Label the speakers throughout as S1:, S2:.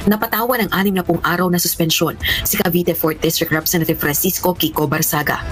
S1: Napatawan ng 60 araw na suspensyon si Cavite 4th District Representative Francisco Kiko Barsaga.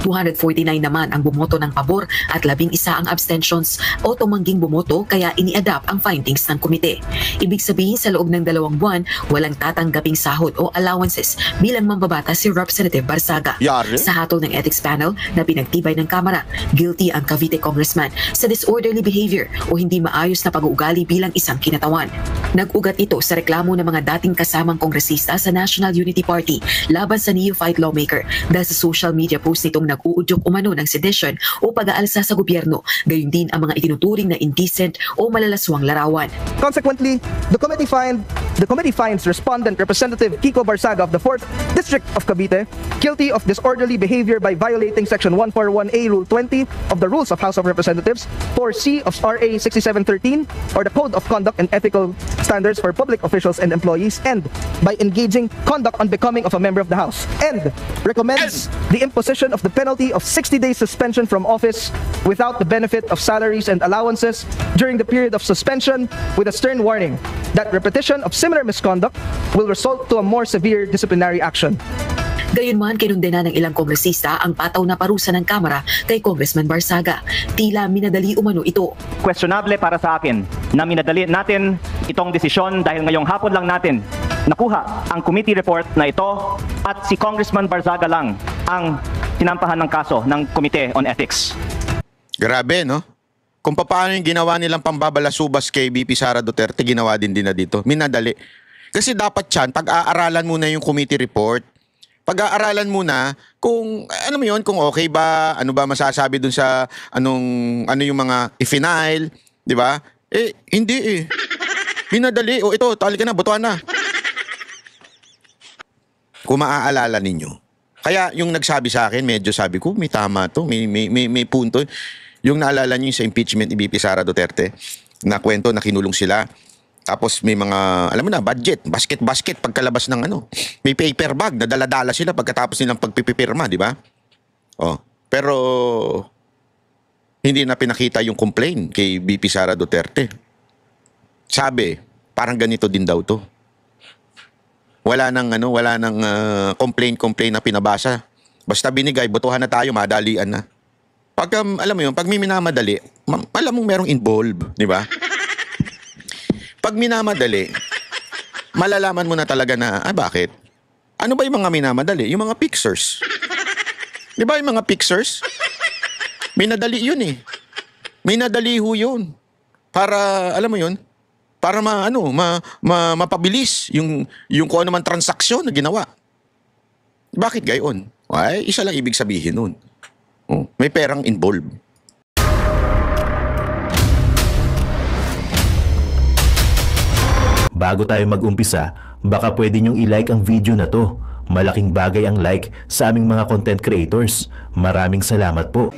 S1: 249 naman ang bumoto ng pabor at 11 ang abstentions o tumangging bumoto kaya ini-adapt ang findings ng komite. Ibig sabihin sa loob ng 2 buwan, walang tatanggaping sahod o allowances bilang mambabata si Representative Barsaga.
S2: Yari?
S1: Sa hatol ng ethics panel na pinagtibay ng Kamara, guilty ang Cavite congressman sa disorderly behavior o hindi maayos na pag-uugali bilang isang kinatawan. Nag-ugat ito sa reklamo ng mga dating kasamang kongresista sa National Unity Party laban sa neophyte lawmaker dahil sa social media post nitong nag-uudyok umano ng sedition o pag-aalsa sa gobyerno, gayon din ang mga itinuturing na indecent o malalaswang larawan.
S3: Consequently, the committee finds respondent Representative Kiko Barsaga of the 4th District of Cavite guilty of disorderly behavior by violating Section 141A Rule 20 of the Rules of House of Representatives, 4C of RA 6713 or the Code of Conduct and Ethical Standards for Public Officials and Employees, and by engaging conduct unbecoming of a member of the House, and recommends the imposition of the penalty of 60 days suspension from office without the benefit of salaries and allowances during the period of suspension, with a stern warning that repetition of similar misconduct will result to a more severe disciplinary action.
S1: Gayunman, kinundena ng ilang kongresista ang pataw na parusa ng Kamara kay Congressman Barsaga. Tila minadali umano ito.
S4: Questionable para sa akin na minadali natin itong desisyon dahil ngayong hapon lang natin nakuha ang committee report na ito at si Congressman Barsaga lang ang tinampahan ng kaso ng Committee on Ethics.
S2: Grabe, no? Kung paano yung ginawa nilang pambabalasubas kay BP Sara Duterte, ginawa din na dito. Minadali. Kasi dapat yan, pag-aaralan muna yung committee report. Pag-aaralan muna kung ano mo yun, kung okay ba, ano ba masasabi dun sa ano yung mga i-final, di ba? Hindi eh. Minadali. O ito, tali ka na, butuan na. Kung maaalala ninyo. Kaya yung nagsabi sa akin, medyo sabi ko, may tama to, may punto. Yung naalala nyo sa impeachment ni BP Sara Duterte, na kwento na kinulong sila. Tapos may mga, alam mo na, budget, basket pagkalabas ng may paper bag na dala-dala sila pagkatapos nilang pagpipirma, di ba? Oh, pero hindi na pinakita yung complaint kay BP Sara Duterte. Sabi, parang ganito din daw to. Wala nang complaint na pinabasa. Basta binigay, botohan na tayo, madalian na. Pag alam mo yun, pag may minamadali, alam mong merong involved, di ba? Pag minamadali, malalaman mo na talaga na, bakit? Ano ba yung mga minamadali? Yung mga pictures. Di ba yung mga pictures? Minadali yun eh. Minadali ho yun. Para, alam mo yun, para mapabilis yung kung ano man transaksyon na ginawa. Bakit gayon? Ay, isa lang ibig sabihin nun. Oh, may perang involved.
S5: Bago tayo mag-umpisa, baka pwede niyong i-like ang video na to. Malaking bagay ang like sa aming mga content creators. Maraming salamat po.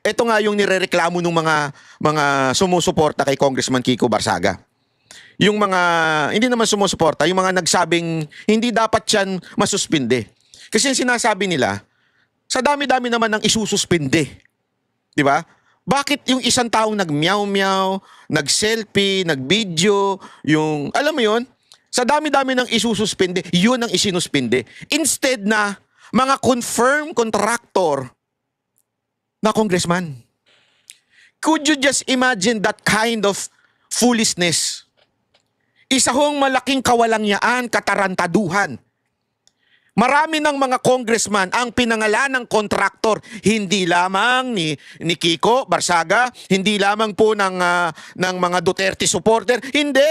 S2: Ito nga yung nirereklamo ng mga sumusuporta kay Congressman Kiko Barsaga. Yung mga, hindi naman sumusuporta, yung mga nagsabing hindi dapat yan masuspinde. Kasi yung sinasabi nila, sa dami-dami naman ng isususpinde. Di ba? Bakit yung isang taong nag-meow-meow, nag-selfie, nag-video, yung, alam mo yun, sa dami-dami ng isususpinde, yun ang isinuspinde. Instead na mga confirmed contractor na congressman. Could you just imagine that kind of foolishness? Isa hong malaking kawalangyaan, katarantaduhan. Marami ng mga congressman ang pinangalan ng kontraktor, hindi lamang ni Kiko Barsaga, hindi lamang po ng mga Duterte supporter, hindi.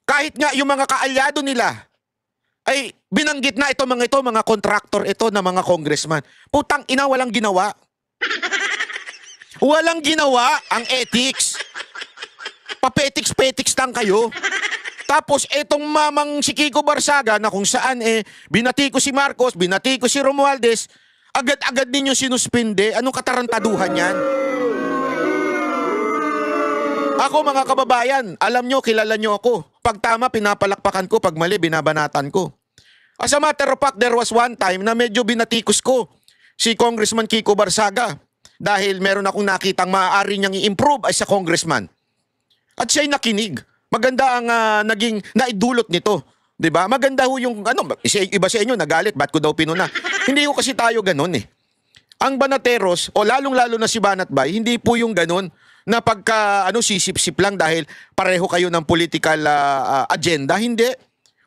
S2: Kahit nga yung mga kaalyado nila, ay binanggit na mga kontraktor ito na mga congressman. Putang ina, walang ginawa. Walang ginawa ang ethics. Papetiks-petiks lang kayo. Tapos etong mamang si Kiko Barsaga na kung saan binati ko si Marcos, binati ko si Romualdez, agad-agad ninyo sinuspinde. Anong katarantaduhan yan? Ako mga kababayan, alam nyo, kilala nyo ako. Pag tama, pinapalakpakan ko. Pag mali, binabanatan ko. As a matter of fact, there was one time na medyo binatikos ko si Congressman Kiko Barsaga. dahil meron akong nakitang maaari niyang i-improve as a congressman. At siya'y nakinig. Maganda ang naging naidulot nito. 'Di ba? Maganda ho yung iba sa inyo nagalit, ba't ko daw pinuna? Hindi ko kasi tayo ganoon eh. Ang Banateros o lalong-lalo na si Banat Bay, hindi po yung ganoon na pagka sisip-sip lang dahil pareho kayo ng political agenda. Hindi.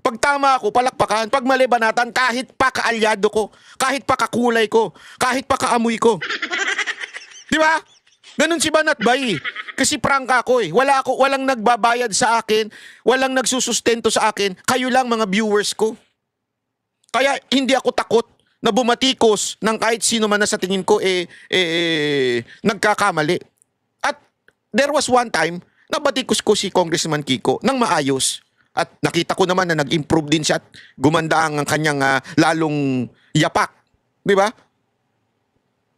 S2: Pag tama ako, palakpakan. Pag mali, banatan, kahit pa kaalyado ko, kahit pa kakulay ko, kahit pa kaamoy ko. Di ba? Ganun si Banat Bay. Kasi prangka ko eh. Walang nagbabayad sa akin, walang nagsusustento sa akin. Kayo lang mga viewers ko. Kaya hindi ako takot na bumatikos ng kahit sino man na sa tingin ko nagkakamali. At there was one time na batikos ko si Congressman Kiko ng maayos. At nakita ko naman na nag-improve din siya at gumanda ang kanyang lalong yapak. Di ba?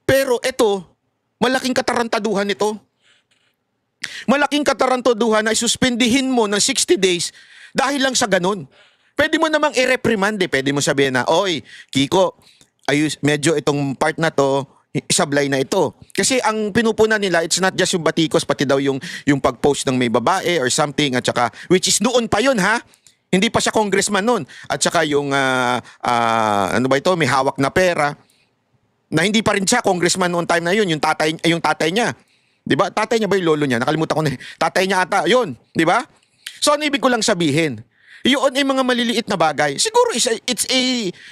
S2: Pero ito, malaking katarantaduhan ito. Malaking katarantaduhan na isuspendihin mo ng 60 days dahil lang sa ganun. Pwede mo namang i-reprimand eh. Pwede mo sabihin na, oy, Kiko, medyo itong part na to, isablay na ito. Kasi ang pinupunan nila, it's not just yung batikos, pati daw yung pag-post ng may babae or something, at saka, which is noon pa yun ha. Hindi pa siya congressman noon. At saka yung, may hawak na pera, na hindi pa rin siya congressman noon time na yun, yung tatay niya. 'Di ba? Tatay niya ba yung lolo niya? Nakalimutan ko na. Tatay niya ata, yun, 'di ba? So ano ibig ko lang sabihin? Yun ay mga maliliit na bagay. Siguro it's a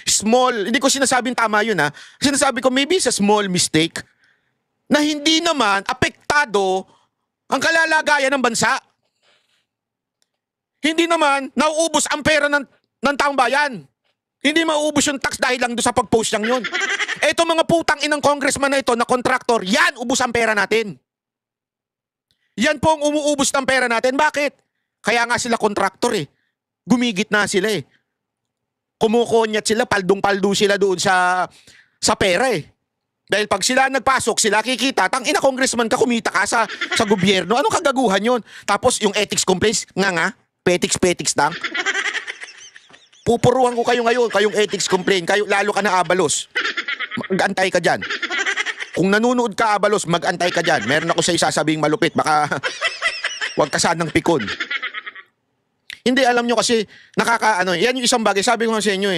S2: small, hindi ko sinasabing tama yun ha. Sinasabi ko maybe it's a small mistake na hindi naman apektado ang kalalagayan ng bansa. Hindi naman nauubos ang pera ng taong bayan. Hindi mauubos yung tax dahil lang doon sa pag-post lang yun. Eto mga putang inang congressman na ito na kontraktor, yan ubos ang pera natin. Yan po ang umuubos ng pera natin. Bakit? Kaya nga sila kontraktor eh. Gumigit na sila eh. Kumukonyat sila, paldong-paldo sila doon sa pera eh. Dahil pag sila nagpasok, sila kikita, tang ina congressman ka, kumita ka sa gobyerno. Anong kagaguhan yun? Tapos yung ethics complaints, petiks lang. Pupuruan ko kayo ngayon, kayong ethics complaint, kayo lalo ka na Abalos. Mag-antay ka dyan. Kung nanonood ka Abalos, mag-antay ka dyan. Meron ako sa isasabing malupit, baka wag ka sanang pikon. Hindi, alam nyo kasi, yan yung isang bagay, sabi ko nga sa inyo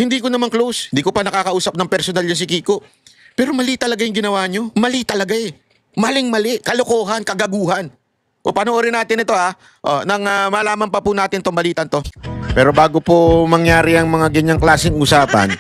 S2: hindi ko naman close, hindi ko pa nakakausap ng personal yan si Kiko. Pero mali talaga yung ginawa nyo. Mali talaga eh. Maling-mali, kalokohan, kagaguhan. O panoorin natin ito nang malaman pa po natin itong balitan to. Pero bago po mangyari ang mga ganyang klaseng usapan,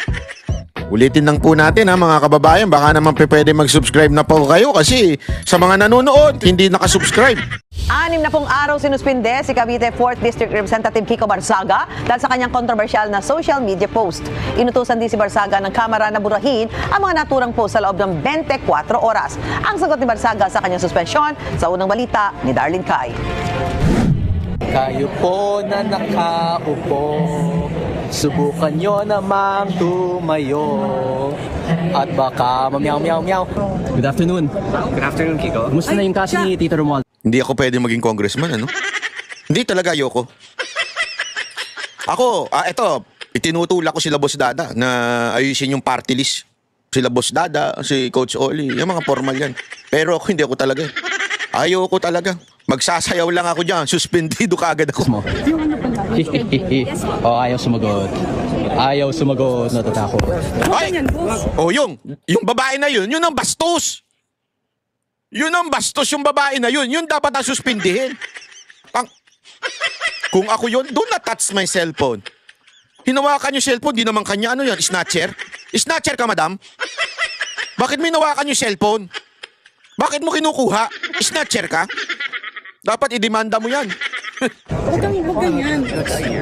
S2: ulitin lang po natin mga kababayan, baka naman pwede mag-subscribe na po kayo kasi sa mga nanonood, hindi nakasubscribe.
S6: 6 na pong araw sinuspinde si Cavite 4th District Representative Kiko Barzaga dahil sa kanyang kontrobersyal na social media post. Inutusan din si Barzaga ng Kamara na burahin ang mga naturang post sa loob ng 24 oras. Ang sagot ni Barzaga sa kanyang suspensyon sa unang balita ni Darlene Kai.
S7: Kayo po na nakaupo, subukan nyo namang tumayo at baka mamyaw-meow-meow.
S8: Good afternoon.
S7: Good afternoon, Kiko.
S8: Kumusta na yung kaso ni Tito Romualdez?
S2: Hindi ako pwede maging congressman, Hindi talaga ayoko. Ako, itinutulak ko sila Boss Dada na ayusin yung party list. Sila Boss Dada, si Coach Oli, yung mga formal yan. Pero ako, hindi ako talaga. Ayoko talaga. Magsasayaw lang ako dyan. Suspendido kaagad ako.
S8: Ayaw sumagot. Ayaw sumagot. Natatakot.
S2: Ay! Yung babae na yun ang bastos. Yun ang bastos, yung babae na yun. Yun dapat ang suspindihin. Kung ako yun, do not touch my cellphone. Hinawakan yung cellphone, di naman kanya. Ano yan? Snatcher? Snatcher ka, madam? Bakit may hinawakan yung cellphone? Bakit mo kinukuha? Snatcher ka? Dapat idemanda mo yan.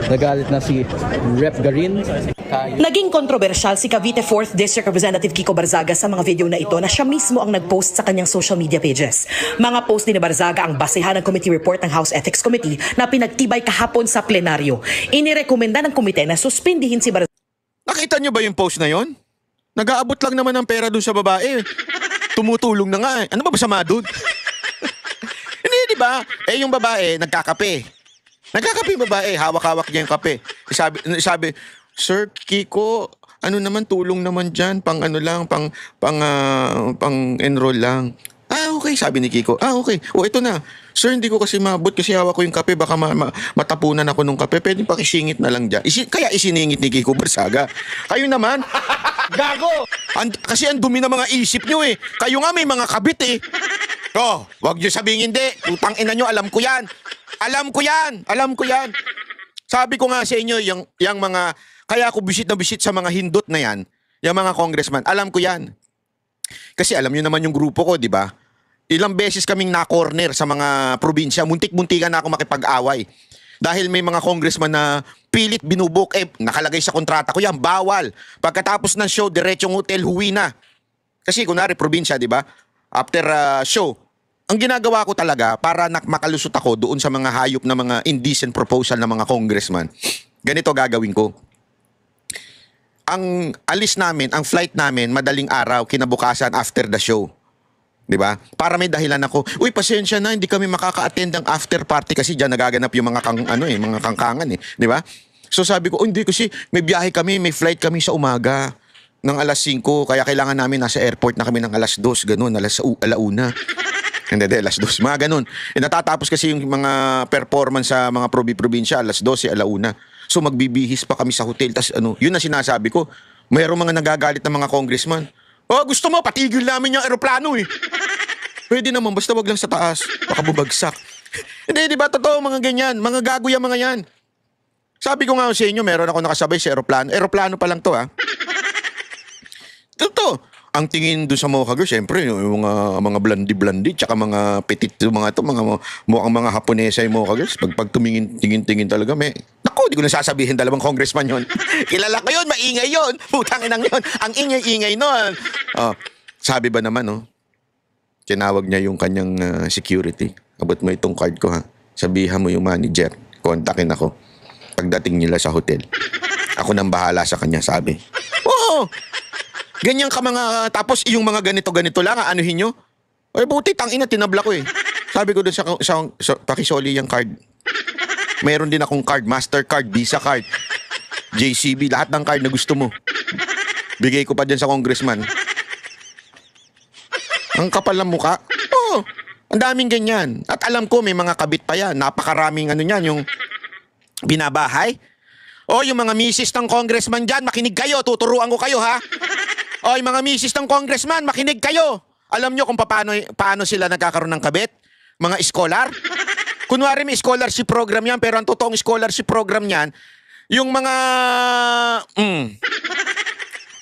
S8: Nagalit na si Rep Garin.
S9: Naging kontrobersyal si Cavite 4th District Representative Kiko Barzaga sa mga video na ito na siya mismo ang nag-post sa kanyang social media pages. Mga post ni Barzaga ang basehan ng committee report ng House Ethics Committee na pinagtibay kahapon sa plenaryo. Inirekomenda ng komite na suspindihin si Barzaga.
S2: Nakita nyo ba yung post na yon? Nag-aabot lang naman ng pera dun sa babae. Tumutulong na nga. Ano ba masama dun? Hindi, di ba? Yung babae, nagkakape. Nagkakape yung babae, hawak-hawak niya yung kape. Sabi, Sir Kiko, ano naman, tulong naman dyan, pang ano lang, pang enroll lang. Okay, sabi ni Kiko. Okay. Ito na. Sir, hindi ko kasi mabot kasi hawak ko yung kape. Baka matapunan ako ng kape. Pwede pakisingit na lang dyan. Kaya isiningit ni Kiko Barsaga. Kayo naman. Gago! Kasi ang dumi ng mga isip nyo eh. Kayo nga may mga kabit eh. Wag nyo sabihin hindi. Utang ina nyo, alam ko yan. Alam ko yan. Sabi ko nga sa inyo, yung mga, kaya ako bisit na bisit sa mga hindot na yan, yung mga congressman, alam ko yan. Kasi alam nyo naman yung grupo ko, di ba? Ilang beses kaming na-corner sa mga probinsya. Muntik-muntikan na ako makipag-away. Dahil may mga congressman na pilit binubuk. Nakalagay sa kontrata ko yan. Bawal. Pagkatapos ng show, diretsong hotel, huwi na. Kasi kunwari, probinsya, di ba? After show, ang ginagawa ko talaga para makalusot ako doon sa mga hayop na mga indecent proposal ng mga congressman. Ganito gagawin ko. Ang alis namin, ang flight namin, madaling araw, kinabukasan after the show. Di ba? Para may dahilan ako, uy, pasensya na, hindi kami makaka-attend ng after party kasi diyan nagaganap yung mga mga kangkangan eh, di ba? So sabi ko, hindi kasi may biyahe kami, may flight kami sa umaga ng alas 5, kaya kailangan namin nasa airport na kami ng alas 2, ganun, alauna. Hindi, alas 2, mga ganun. Natatapos kasi yung mga performance sa mga probinsya, alas 12, alauna. So magbibihis pa kami sa hotel, tas yun na sinasabi ko, mayroong mga nagagalit na mga congressman. Gusto mo, patigil namin yung aeroplano eh. Pwede naman, basta wag lang sa taas. Baka bubagsak. Hindi, di ba? Totoo, mga ganyan. Mga gago yung mga yan. Sabi ko nga sa inyo, meron ako nakasabay sa aeroplano. Aeroplano pa lang to, ha? Totoo. Ang tingin doon sa Mocha Girl, syempre, yung mga blandi-blandi, tsaka mga petit, mukhang mga Haponesa yung Mocha Girls. Pag tingin talaga, naku, di ko na sasabihin, dalawang congressman yun. Kilala ko yun, maingay yun. Putang inang yun. Ang ingay-ingay nun. Sabi ba naman, tinawag niya yung kanyang security. Abot mo itong card ko, ha. Sabihan mo yung manager. Kontakin ako. Pagdating nila sa hotel. Ako nang bahala sa kanya, sabi. Oo! Ganyan ka mga, tapos yung mga ganito-ganito lang, anuhin nyo? Buti, tangina, tinabla ko eh. Sabi ko doon sa pakisoli yung card. Mayroon din akong card, Mastercard, Visa card, JCB, lahat ng card na gusto mo. Bigay ko pa dyan sa congressman. Ang kapal ng muka. Oo, ang daming ganyan. At alam ko, may mga kabit pa yan. Napakaraming yung binabahay. Yung mga misis ng congressman dyan, makinig kayo, tuturuan ko kayo, ha? Yung mga misis ng congressman, makinig kayo. Alam nyo kung paano sila nagkakaroon ng kabit? Mga scholar? Kunwari may scholarship program yan, pero ang totoong scholarship program yan, yung mga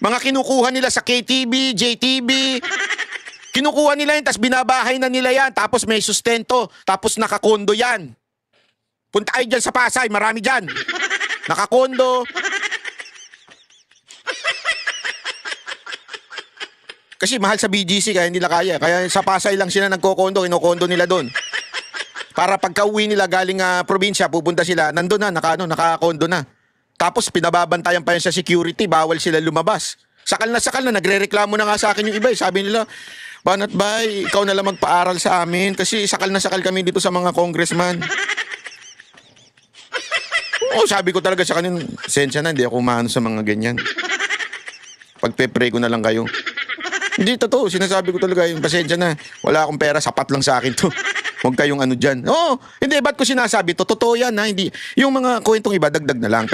S2: kinukuha nila sa KTV, JTV, kinukuha nila yan, tapos binabahay na nila yan, tapos may sustento, tapos nakakondo yan. Punta kayo dyan sa Pasay, marami dyan. Nakakondo. Kasi mahal sa BGC kaya hindi nila kaya. Kaya sa Pasay lang sila nagkokondo, kinukondo nila doon. Para pagka-uwi nila galing probinsya, pupunta sila, nandun na, nakakondo na. Tapos pinababantayan pa yan sa security, bawal sila lumabas. Sakal na, nagre-reklamo na nga sa akin yung iba. Sabi nila, Banat Bay, ikaw na lang magpaaral sa amin kasi sakal na sakal kami dito sa mga congressman. Sabi ko talaga sa kanila, sensya na, hindi ako umano sa mga ganyan. Pagpe-pray ko na lang kayo. Hindi, totoo. Sinasabi ko talaga yung pasensya na. Wala akong pera, sapat lang sa akin to. Huwag kayong dyan. Hindi, ba't ko sinasabi to? Totoo yan, ha? Hindi. Yung mga kwentong iba, dagdag na lang.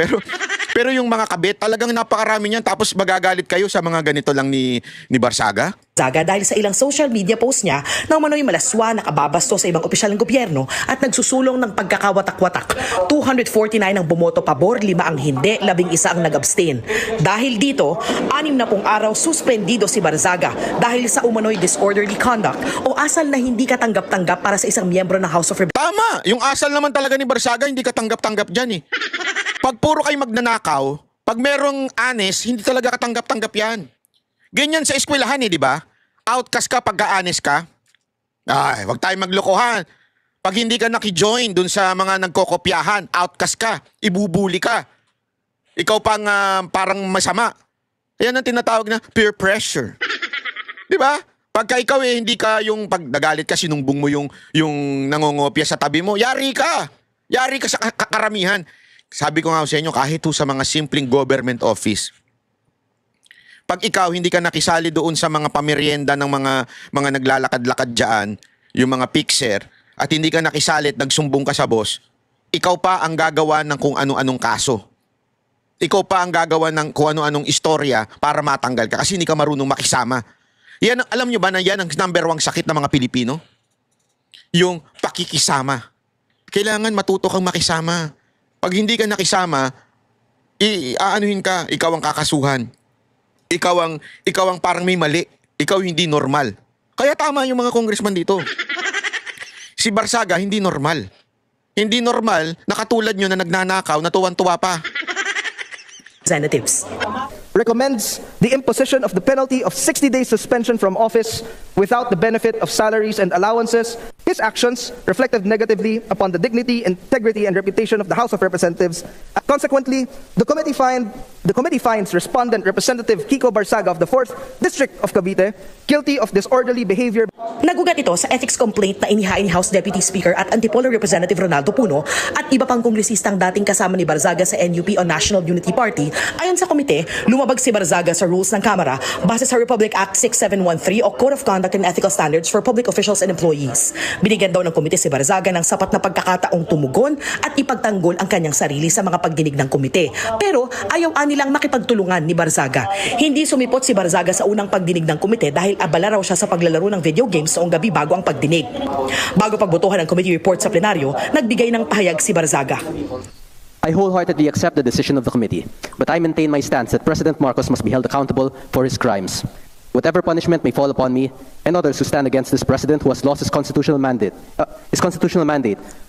S2: Pero yung mga kabit, talagang napakarami niyan. Tapos magagalit kayo sa mga ganito lang ni Barsaga?
S9: Barsaga dahil sa ilang social media post niya na umano'y malaswa, nakababasto sa ibang opisyal ng gobyerno at nagsusulong ng pagkakawatak-watak. 249 ang bumoto pabor, 5 ang hindi, 11 ang nag-abstain. Dahil dito, 60 araw suspendido si Barsaga dahil sa umano'y disorderly conduct o asal na hindi katanggap-tanggap para sa isang miyembro ng House of Representatives.
S2: Tama! Yung asal naman talaga ni Barsaga, hindi katanggap-tanggap dyan eh. Pag puro kayo magnanakaw, pag merong honest, hindi talaga katanggap-tanggap yan. Ganyan sa eskwelahan di ba? Outcast ka pagka-honest ka. Ay, wag tayong maglokohan. Pag hindi ka naki-join dun sa mga nagkokopyahan, outcast ka, ibubuli ka. Ikaw pang parang masama. Yan ang tinatawag na peer pressure. Di ba? Pagka ikaw hindi ka yung pag nagalit ka, sinumbong mo yung nangongopya sa tabi mo, yari ka. Yari ka sa karamihan. Sabi ko nga sa inyo, kahit sa mga simpleng government office, Pag ikaw hindi ka nakisali doon sa mga pamerienda ng mga naglalakad-lakad diyan, yung mga fixer, at hindi ka nakisali at nagsumbong ka sa boss, ikaw pa ang gagawa ng kung ano-anong kaso. Ikaw pa ang gagawa ng kung ano-anong istorya para matanggal ka kasi hindi ka marunong makisama. Yan, alam nyo ba na yan ang number 1 sakit ng mga Pilipino? Yung pakikisama. Kailangan matuto kang makisama. Pag hindi ka nakisama, aanuhin ka, ikaw ang kakasuhan. Ikaw ang parang may mali. Ikaw hindi normal. Kaya tama yung mga congressman dito. Si Barsaga hindi normal. Hindi normal na katulad nyo na nagnanakaw na tuwan-tuwa pa.
S9: Representatives.
S3: Recommends the imposition of the penalty of 60 days suspension from office without the benefit of salaries and allowances. His actions reflected negatively upon the dignity, integrity, and reputation of the House of Representatives. Consequently, the committee finds respondent Representative Kiko Barsaga of the 4th District of Cavite guilty of disorderly behavior.
S9: Nagugat ito sa ethics complaint na inihain ni House Deputy Speaker at Antipolo Representative Ronaldo Puno at iba pang kongresistang dating kasama ni Barzaga sa NUP o National Unity Party. Ayon sa komite, lumabag si Barzaga sa rules ng Kamara base sa Republic Act 6713 o Code of Conduct and Ethical Standards for Public Officials and Employees. Binigyan daw ng komite si Barzaga ng sapat na pagkakataong tumugon at ipagtanggol ang kanyang sarili sa mga pagdinig ng komite. Pero ayaw nilang makipagtulungan ni Barzaga. Hindi sumipot si Barzaga sa unang pagdinig ng komite dahil abala raw siya sa paglalaro ng video games noong gabi bago ang pagdinig. Bago pagbotohan ng committee report sa plenaryo, nagbigay ng pahayag si Barzaga.
S10: I wholeheartedly accept the decision of the committee, but I maintain my stance that President Marcos must be held accountable for his crimes. Whatever punishment may fall upon me and others who stand against this president who has lost his constitutional mandate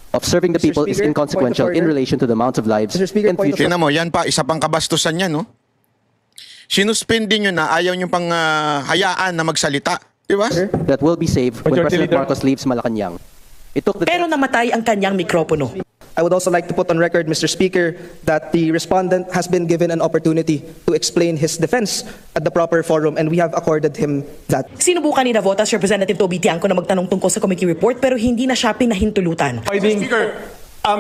S10: of serving the people is inconsequential in relation to the amounts of lives and future.
S2: Tingnan mo, yan pa, isa pang kabastusan yan, no? Sinuspindi nyo na ayaw nyo pang hayaan na magsalita. Di ba?
S10: That will be saved when President Marcos leaves Malacanang.
S9: Pero namatay ang kanyang mikropono.
S3: I would also like to put on record, Mr. Speaker, that the respondent has been given an opportunity to explain his defense at the proper forum, and we have accorded him that.
S9: Sinubukan ni Navotas Representative Toby Tiangco na magtanong tungkol sa committee report pero hindi na siya pinahintulutan.
S11: Mr. Speaker,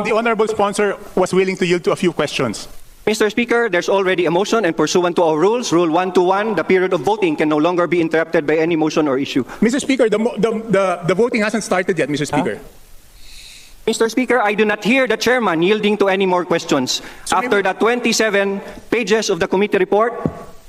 S11: the honorable sponsor was willing to yield to a few questions.
S12: Mr. Speaker, there's already a motion and pursuant to our rules, Rule 121, the period of voting can no longer be interrupted by any motion or issue.
S11: Mr. Speaker, the voting hasn't started yet, Mr. Speaker.
S12: Mr. Speaker, I do not hear the chairman yielding to any more questions. After the 27 pages of the committee report,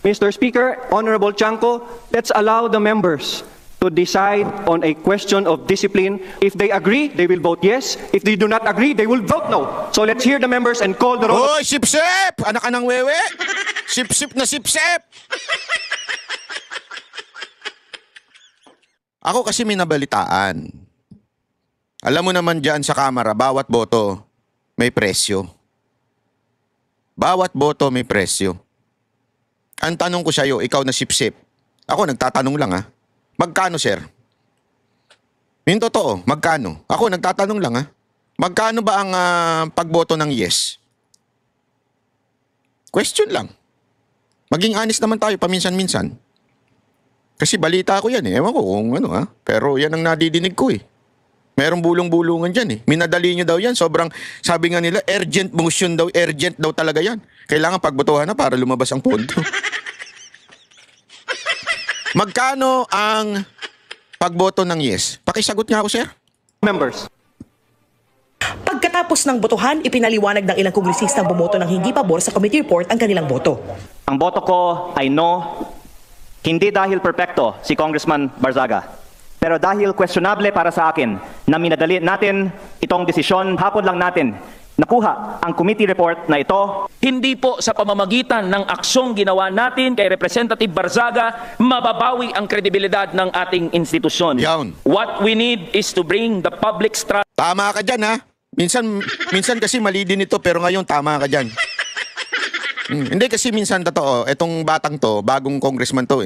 S12: Mr. Speaker, Honorable Tiangco, let's allow the members to decide on a question of discipline. If they agree, they will vote yes. If they do not agree, they will vote no. So let's hear the members and call the roll.
S2: Hoy, sip-sip! Anak ka ng wewe! Sip-sip na sip-sip! Ako kasi may nabalitaan. Alam mo naman dyan sa Kamara, bawat boto may presyo. Bawat boto may presyo. Ang tanong ko sa'yo, ikaw na sip-sip. Ako nagtatanong lang Magkano, sir? Yung totoo, magkano? Ako nagtatanong lang Magkano ba ang pagboto ng yes? Question lang. Maging honest naman tayo paminsan-minsan. Kasi balita ko yan Ewan ko kung ano Pero yan ang nadidinig ko Merong bulong-bulungan dyan Minadali nyo daw yan. Sobrang, sabi nga nila, urgent motion daw. Urgent daw talaga yan. Kailangan pagbotohan na para lumabas ang pondo. Magkano ang pagboto ng yes? Pakisagot nga ako, sir.
S12: Members.
S9: Pagkatapos ng botohan, ipinaliwanag ng ilang kongresistang bumoto ng hindi pabor sa committee report ang kanilang boto.
S4: Ang boto ko ay no, hindi dahil perpekto si Congressman Barzaga. Pero dahil questionable para sa akin na minadali natin itong desisyon, hapon lang natin nakuha ang committee report na ito.
S13: Hindi po sa pamamagitan ng aksyong ginawa natin kay Representative Barzaga mababawi ang kredibilidad ng ating institusyon.
S2: Yawn.
S13: What we need is to bring the public's trust.
S2: Tama ka dyan Minsan kasi mali din ito pero ngayon tama ka dyan. Hindi kasi minsan totoo, etong batang to, bagong congressman to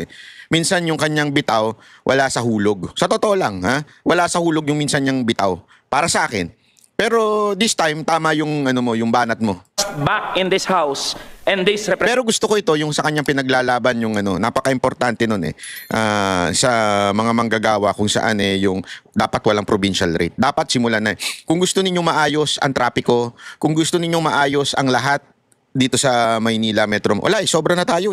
S2: Minsan yung kanyang bitaw, wala sa hulog. Sa totoo lang, wala sa hulog yung minsan niyang bitaw. Para sa akin. Pero this time, tama yung, yung banat mo.
S13: Back in this house, and this
S2: Pero gusto ko ito, yung sa kanyang pinaglalaban, yung napaka-importante nun sa mga manggagawa kung saan yung dapat walang provincial rate. Dapat simulan na. Kung gusto ninyong maayos ang trapiko, kung gusto ninyong maayos ang lahat dito sa Maynila Metro, wala sobra na tayo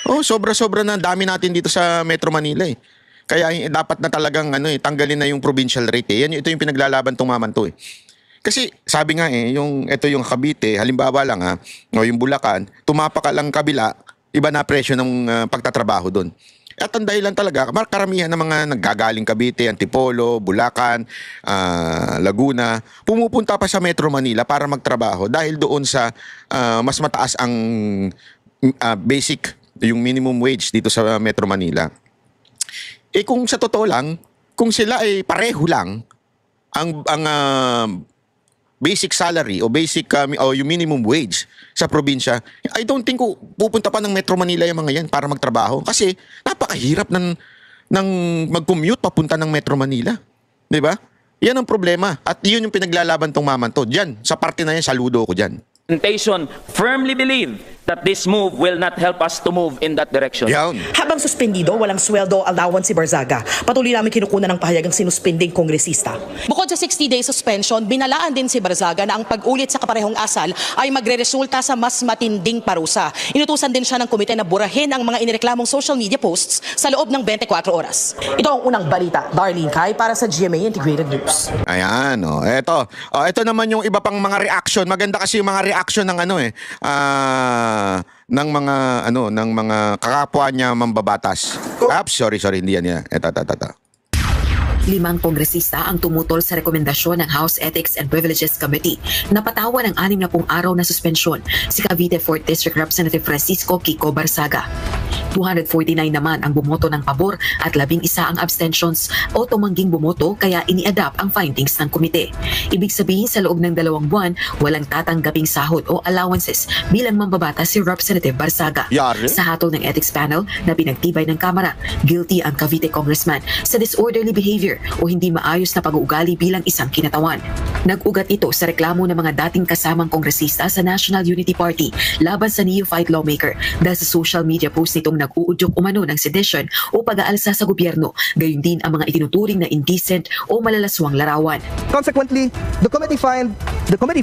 S2: Oh, sobra-sobra na dami natin dito sa Metro Manila eh. Kaya dapat na talagang tanggalin na yung provincial rate eh. Ito yung pinaglalaban tong mamanto eh. Kasi sabi nga ito yung Cavite, halimbawa lang o yung Bulacan, tumapa ka lang kabila, iba na presyo ng pagtatrabaho doon. At ang dahilan talaga, karamihan ng mga naggagaling Cavite, Antipolo, Bulacan, Laguna, pumupunta pa sa Metro Manila para magtrabaho dahil doon sa mas mataas ang basic, yung minimum wage dito sa Metro Manila. Eh kung sa totoo lang, kung sila ay pareho lang ang basic salary o basic o yung minimum wage sa probinsya, I don't think pupunta pa ng Metro Manila yung mga yan para magtrabaho kasi napakahirap ng mag-commute papunta ng Metro Manila. 'Di ba? Yan ang problema at yun yung pinaglalaban tong mamanto. Diyan, sa parte na yan, saludo ko diyan.
S13: Firmly believe that this move will not help us to move in that direction.
S9: Habang suspendido, walang sweldo allowance si Barzaga. Patuloy namin kinukunan ng pahayagang sinuspending kongresista. Bukod sa 60-day suspension, binalaan din si Barzaga na ang pag-ulit sa kaparehong asal ay magre-resulta sa mas matinding parusa. Inutusan din siya ng komite na burahin ang mga inireklamong social media posts sa loob ng 24 oras. Ito ang unang balita. Darlene Kai para sa GMA Integrated News.
S2: Ayan, ito naman yung iba pang mga reaction. Maganda kasi yung mga reaction ng ng mga kakapwa niya mambabatas. Sorry, hindi yan. Ito.
S1: 5 kongresista ang tumutol sa rekomendasyon ng House Ethics and Privileges Committee na patawan ng 60 araw na suspensyon si Cavite 4th District Representative Francisco Kiko Barzaga. 249 naman ang bumoto ng pabor at 11 ang abstentions o tumangging bumoto kaya ini-adapt ang findings ng komite. Ibig sabihin sa loob ng 2 buwan, walang tatanggaping sahod o allowances bilang mambabatas si Representative Barzaga. Sa hatol ng ethics panel na pinagtibay ng Kamara, guilty ang Cavite congressman sa disorderly behavior o hindi maayos na pag-uugali bilang isang kinatawan. Nag-ugat ito sa reklamo ng mga dating kasamang kongresista sa National Unity Party laban sa neophyte lawmaker dahil sa social media post nitong nag-uudyok umano ng sedition o pag-aalsa sa gobyerno, gayon din ang mga itinuturing na indecent o malalaswang larawan.
S3: Consequently, the committee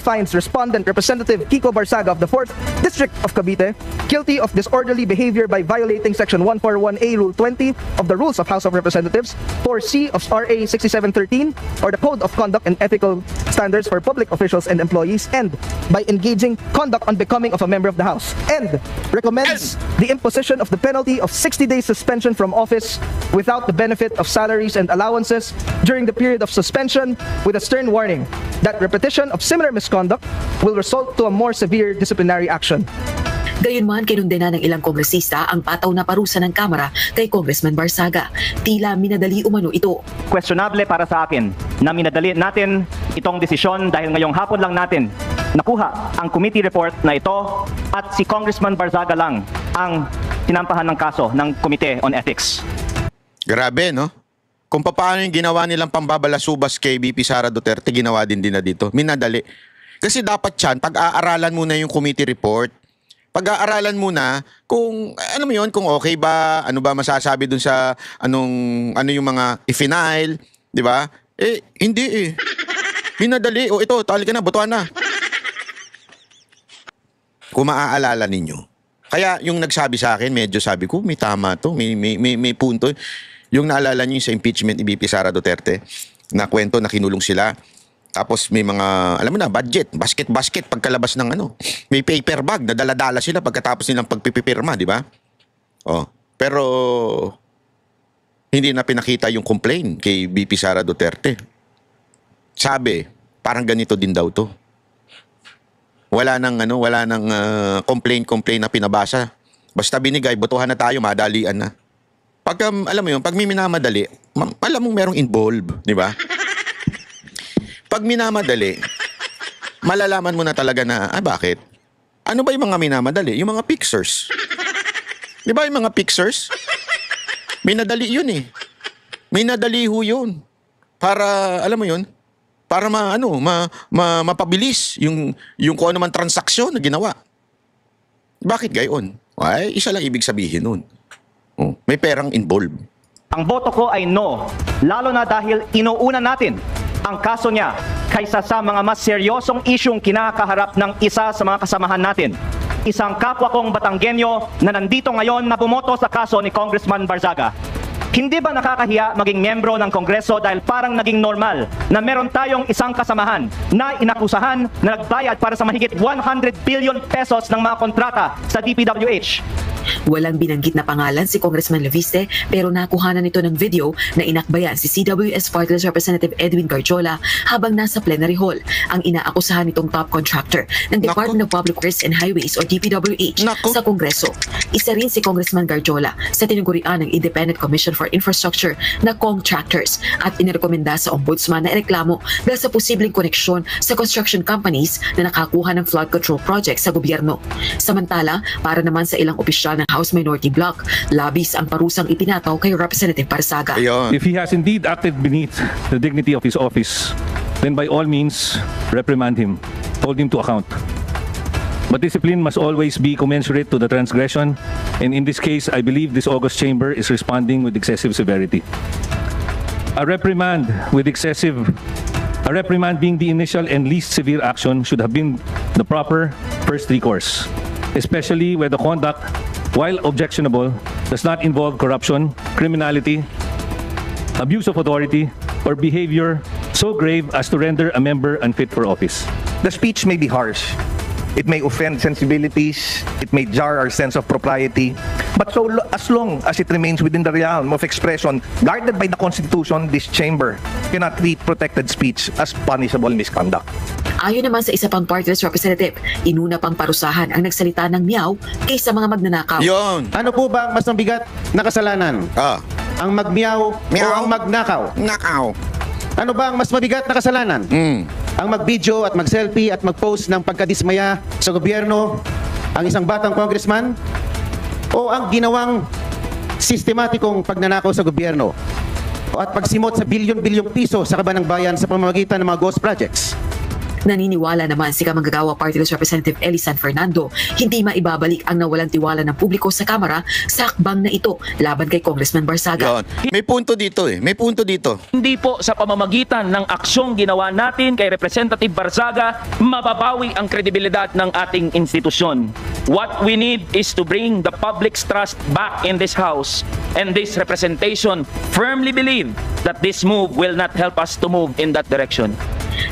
S3: finds respondent Representative Kiko Barzaga of the 4th District of Cavite guilty of disorderly behavior by violating Section 141A Rule 20 of the Rules of House of Representatives, 4C of RA 6713 or the Code of Conduct and Ethical Standards for Public Officials and Employees, and by engaging conduct unbecoming of a member of the House, and recommends the imposition of the penalty of 60 days suspension from office without the benefit of salaries and allowances during the period of suspension, with a stern warning that repetition of similar misconduct will result to a more severe disciplinary action.
S1: Gayunman, kinundena ng ilang kongresista ang pataw na parusa ng Kamara kay Congressman Barzaga. Tila minadali umano ito.
S4: Questionable para sa akin na minadali natin itong desisyon dahil ngayong hapon lang natin nakuha ang committee report na ito at si Congressman Barzaga lang ang tinampahan ng kaso ng Committee on Ethics.
S2: Grabe, no? Kung paano yung ginawa nilang pambabalasubas kay VP Sara Duterte, ginawa din na dito. Minadali. Kasi dapat yan, pag-aaralan muna yung committee report. Pag-aaralan muna kung ano mo yun, kung okay ba, ano ba masasabi dun sa ano yung mga i-final, di ba? Hindi Minadali. Ito, tali ka na, botohan na. Kung maaalala ninyo. Kaya yung nagsabi sa akin, medyo sabi ko, may tama to, may punto. Yung naalala niyo sa impeachment ni VP Sara Duterte, na kwento na kinulong sila. Tapos may mga, alam mo na, basket, pagkalabas ng may paper bag, na dala-dala sila pagkatapos nilang pagpipirma, di ba? Pero, hindi na pinakita yung complaint kay VP Sara Duterte. Sabi, parang ganito din daw to. Wala nang complaint na pinabasa. Basta binigay, botohan na tayo, madalian na. Pag, alam mo yun, pag may minamadali, alam mong merong involved, di ba? Pag minamadali, malalaman mo na talaga na, bakit? Ano ba yung mga minamadali? Yung mga pictures. Di ba yung mga pictures? Minadali yun eh. Minadali ho yun. Para, alam mo yun, para mapabilis yung kung ano man transaksyon na ginawa. Bakit gayon? Isa lang ibig sabihin nun. May perang involved.
S4: Ang boto ko ay no, lalo na dahil inuuna natin ang kaso niya kaysa sa mga mas seryosong isyong kinakaharap ng isa sa mga kasamahan natin. isang kapwa kong Batanggenyo na nandito ngayon na bumoto sa kaso ni Congressman Barzaga. Hindi ba nakakahiya maging miyembro ng Kongreso dahil parang naging normal na meron tayong isang kasamahan na inakusahan na nagbayad para sa mahigit 100 billion pesos ng mga kontrata sa DPWH?
S1: Walang binanggit na pangalan si Congressman Leviste pero nakuhanan nito ng video na inakbayan si CWS Party List Representative Edwin Garjola habang nasa plenary hall. Ang inaakusahan nitong top contractor ng Department of Public Works and Highways o DPWH sa Kongreso. Isa rin si Congressman Garjola sa tinagurian ng Independent Commission for Infrastructure na contractors at inirekomenda sa ombudsman na ireklamo dahil sa posibleng koneksyon sa construction companies na nakakuha ng flood control project sa gobyerno. Samantala, para naman sa ilang opisyal ng House Minority Bloc, labis ang parusang ipinataw kay Representative Barzaga.
S14: If he has indeed acted beneath the dignity of his office, then by all means, reprimand him, hold him to account. But discipline must always be commensurate to the transgression, and in this case, I believe this august chamber is responding with excessive severity. A reprimand being the initial and least severe action should have been the proper first recourse, especially where the conduct, while objectionable, does not involve corruption, criminality, abuse of authority, or behavior so grave as to render a member unfit for office.
S15: The speech may be harsh. It may offend sensibilities. It may jar our sense of propriety. But as long as it remains within the realm of expression guarded by the Constitution, this chamber cannot treat protected speech as punishable misconduct.
S1: Ayon naman sa isa pang party list representative, inuna pang parusahan ang nagsalita ng miyaw kaysa mga magnanakaw.
S16: Ano po ba ang mas mabigat na kasalanan? Ang magmiyaw o ang magnakaw? Ano ba ang mas mabigat na kasalanan? Ang mag-video at mag-selfie at mag-post ng pagkadismaya sa gobyerno, ang isang batang congressman? O ang ginawang sistematikong pagnanakaw sa gobyerno at pagsimot sa bilyon-bilyong piso sa kaban ng bayan sa pamamagitan ng mga ghost projects?
S1: Naniniwala naman si Kamanggagawa Party List Representative Eli San Fernando hindi maibabalik ang nawalang tiwala ng publiko sa Kamara sa akbang na ito laban kay Congressman Barzaga.
S2: May punto dito May punto dito.
S13: Hindi po sa pamamagitan ng aksyong ginawa natin kay Representative Barzaga mababawi ang kredibilidad ng ating institusyon. What we need is to bring the public's trust back in this House, and this representation firmly believe that this move will not help us to move in that direction.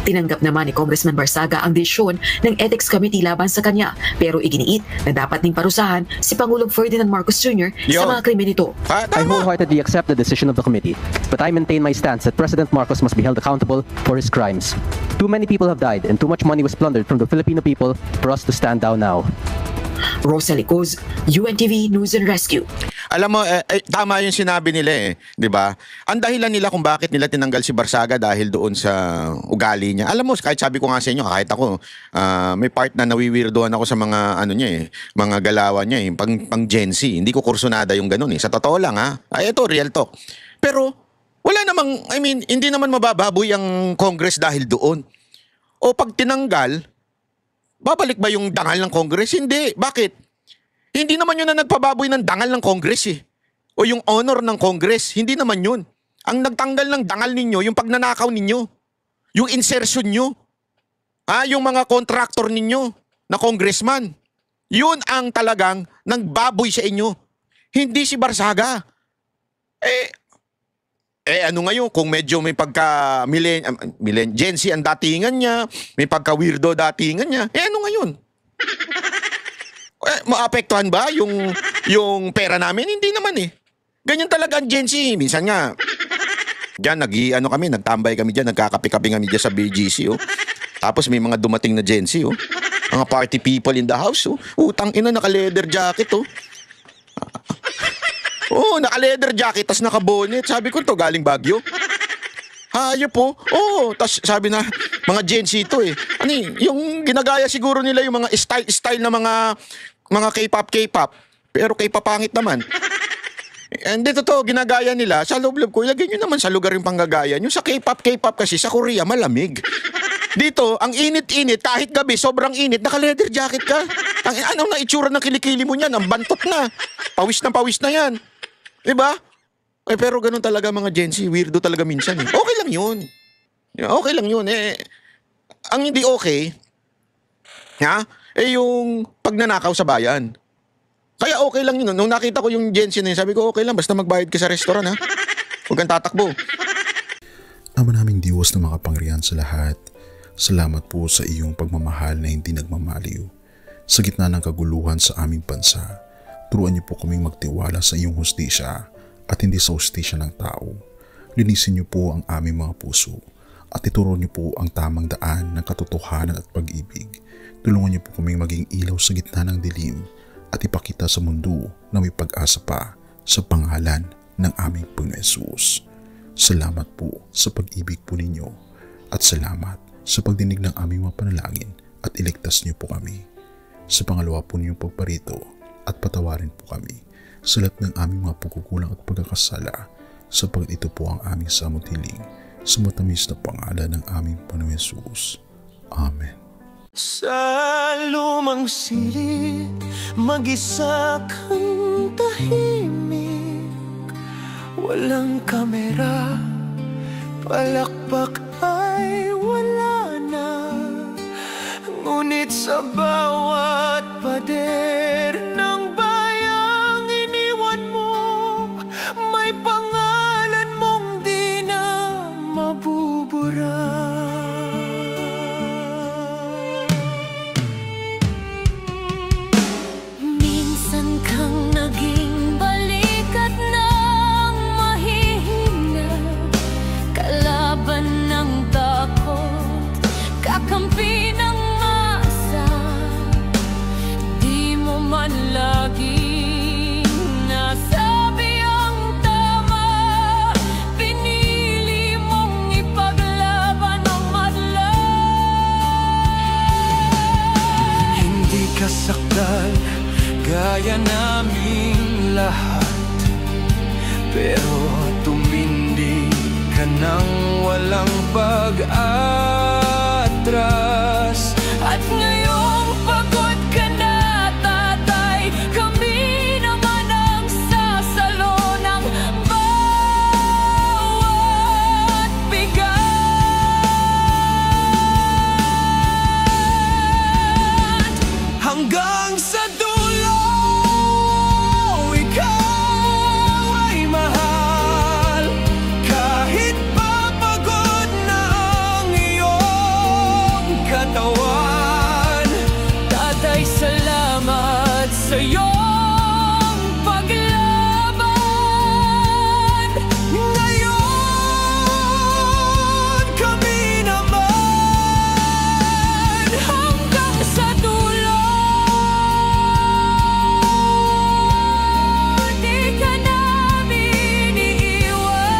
S1: Tinanggap naman ni Congressman Barzaga ang desisyon ng Ethics Committee laban sa kanya pero iginiit na dapat ning parusahan si Pangulong Ferdinand Marcos Jr. sa mga krimen nito.
S10: I wholeheartedly accept the decision of the committee, but I maintain my stance that President Marcos must be held accountable for his crimes. Too many people have died and too much money was plundered from the Filipino people for us to stand down now.
S1: Rosalie Coz, UNTV News and Rescue.
S2: Alam mo, tama yung sinabi nila di ba? Ang dahilan nila kung bakit nila tinanggal si Barzaga dahil doon sa ugali niya. Alam mo, kahit sabi ko nga sa inyo, kahit ako, may part na nawiwirdohan ako sa mga mga galawan niya pang Gen Z. Hindi ko kursunada yung ganun Sa totoo lang ito real talk. Pero wala namang, hindi naman mabababoy ang Congress dahil doon. O pag tinanggal, babalik ba yung dangal ng Congress? Hindi. Bakit? Hindi naman yun na nagpababoy ng dangal ng Congress O yung honor ng Congress. Hindi naman yun. Ang nagtanggal ng dangal ninyo, yung pagnanakaw ninyo. Yung insertion nyo. Yung mga contractor ninyo na congressman. Yun ang talagang nagbaboy sa inyo. Hindi si Barzaga. Ano ngayon, kung medyo may pagka Gen Z ang datingan niya, may pagka-weirdo datingan niya, ano ngayon? Maapektuhan ba yung pera namin? Hindi naman Ganyan talaga ang Gen Z. Minsan nga, diyan, nagtambay kami diyan, nagkakape-kape kami diyan sa BGC, Tapos may mga dumating na Gen Z, Mga party people in the house, Utang ina, naka-leather jacket, naka-leather jacket, tas naka-bonnet. Sabi ko, to galing Baguio. Hayop po. Tas sabi na, mga Gen Z ito yung ginagaya siguro nila yung mga style na mga K-pop. Pero K-pop pangit naman. And dito ginagaya nila, sa loob-loob ko, ilagay nyo naman sa lugar yung panggagaya nyo. Sa K-pop kasi, sa Korea, malamig. Dito, ang init-init, kahit gabi, sobrang init, naka-leather jacket ka. Anong naitsura ng kilikili mo niyan? Ang bantot na. Pawis na yan. Diba? Pero ganun talaga mga Gen Z, weirdo talaga minsan Okay lang yun. Okay lang yun Ang hindi okay, yung pagnanakaw sa bayan. Kaya okay lang yun. Nung nakita ko yung Jensen na yun, sabi ko okay lang, basta magbayad ka sa restaurant ha. Huwag kang tatakbo.
S17: Ama naming Diyos na makapangyarihan sa lahat, salamat po sa iyong pagmamahal na hindi nagmamaliw. Sa gitna ng kaguluhan sa aming bansa, turuan niyo po kaming magtiwala sa iyong hustisya at hindi sa hustisya ng tao. Linisin niyo po ang aming mga puso at ituro niyo po ang tamang daan ng katotohanan at pag-ibig. Tulungan niyo po kaming maging ilaw sa gitna ng dilim at ipakita sa mundo na may pag-asa pa sa pangalan ng aming Panginoon Hesus. Salamat po sa pag-ibig po ninyo at salamat sa pagdinig ng aming mga panalangin at iligtas niyo po kami. Sa pangalawa po niyong pagparito at patawarin po kami sa lahat ng aming mga pagkukulang at pagkakasala sapagkat ito po ang aming samutiling sa matamis na pangalan ng aming Panginoon Hesus. Amen.
S18: Sa lumang silid, mag-isa kang tahimik. Walang kamera, palakpak ay wala na. Ngunit sa bawat pader ng bayang iniwan mo, may pangalan mong di na mabubura.
S19: Kakampi ng masa, di mo man laging nasabi ang tama. Pinili mong ipaglaban ang madla.
S18: Hindi ka sakdal gaya naming lahat, pero tumindi ka nang walang pag-atras. At ngayong pagod ka na, tatay, kami naman ang sasalo ng bawat bigat. Hanggang sa dulo, ikaw ay mahal. Kahit papagod na ang iyong katawan, tatay, salamat sa iyong paglaban. Ngayon, kami naman hanggang sa dulo. Di ka namin iiwan.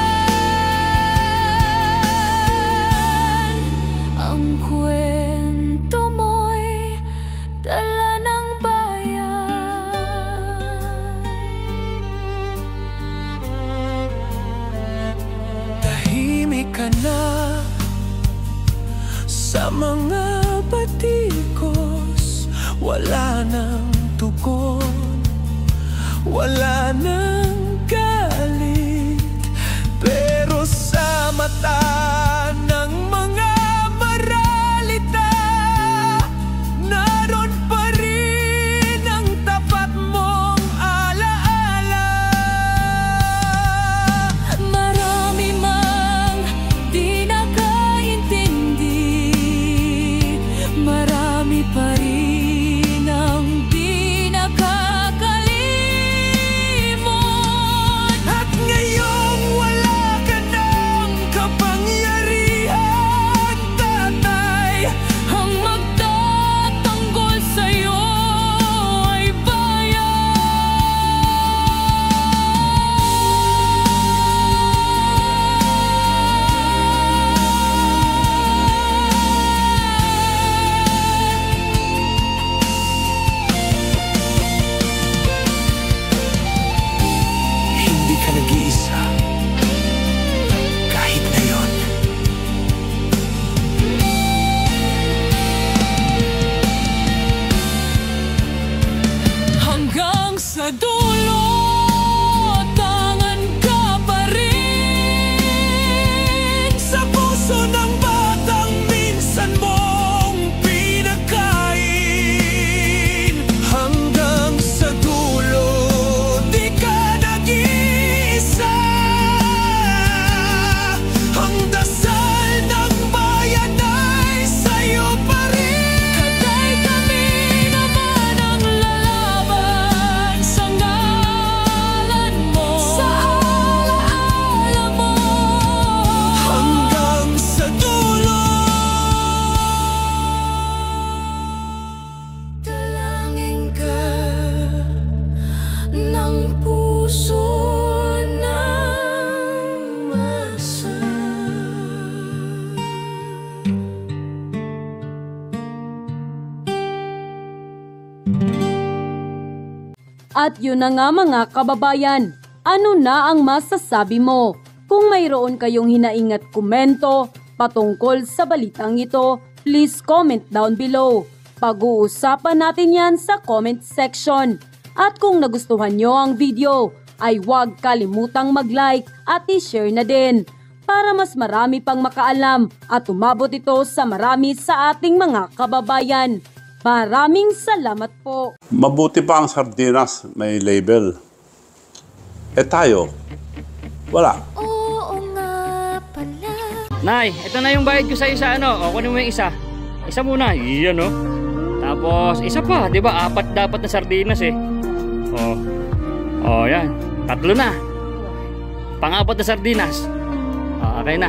S18: Ang kwento mo'y dala ng bayan. Tahimik ka na sa mga batikos. Wala nang tugon, wala nang galit, pero sa mata ng mga maralita, naroon pa rin ang tapat mong alaala. Marami mang di nakaintindi, marami pa rin ang di nakakalimot.
S20: At yun na nga mga kababayan, ano na ang masasabi mo? Kung mayroon kayong hinaing at komento patungkol sa balitang ito, please comment down below. Pag-uusapan natin yan sa comment section. At kung nagustuhan nyo ang video, ay huwag kalimutang mag-like at i-share na din para mas marami pang makaalam at umabot ito sa marami sa ating mga kababayan. Maraming salamat po.
S21: Mabuti pa ang sardinas, may label. Eh tayo, wala.
S22: Nay, ito na yung bayad ko sa isa, ano? O, kunin mo yung isa. Isa muna, iyan, no? Tapos, isa pa, di ba? 4 dapat na sardinas, eh. O, yan. 3 na. Pang-4 na sardinas. Okay na.